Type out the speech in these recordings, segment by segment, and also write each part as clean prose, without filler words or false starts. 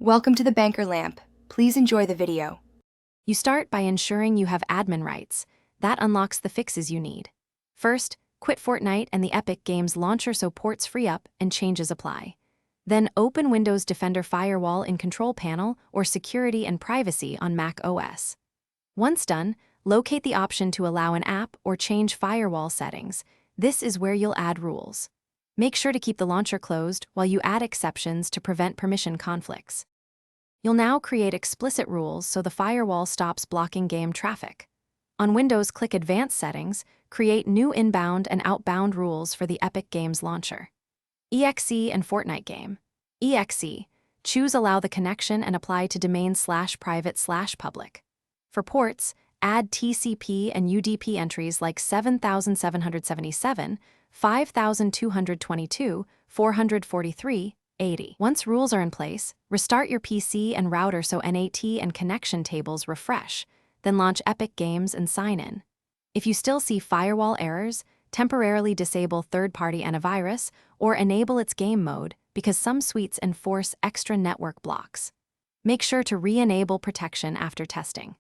Welcome to the Banker Lamp. Please enjoy the video. You start by ensuring you have admin rights. That unlocks the fixes you need. First, quit Fortnite and the Epic Games launcher so ports free up and changes apply. Then open Windows Defender Firewall in Control Panel or Security and Privacy on Mac OS. Once done, locate the option to allow an app or change firewall settings. This is where you'll add rules. Make sure to keep the launcher closed while you add exceptions to prevent permission conflicts. You'll now create explicit rules so the firewall stops blocking game traffic. On Windows, click Advanced Settings, create new inbound and outbound rules for the Epic Games launcher. EXE and Fortnite game. EXE, choose Allow the connection and apply to domain/private/public. For ports, add TCP and UDP entries like 7777, 5222, 443, 80. Once rules are in place, restart your PC and router so NAT and connection tables refresh, then launch Epic Games and sign in. If you still see firewall errors, temporarily disable third-party antivirus or enable its game mode because some suites enforce extra network blocks. Make sure to re-enable protection after testing.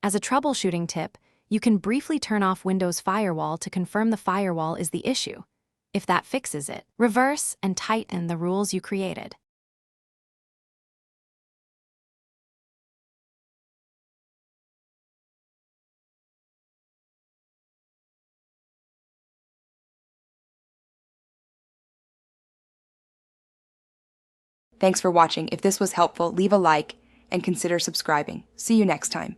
As a troubleshooting tip, you can briefly turn off Windows Firewall to confirm the firewall is the issue. If that fixes it, reverse and tighten the rules you created. Thanks for watching. If this was helpful, leave a like and consider subscribing. See you next time.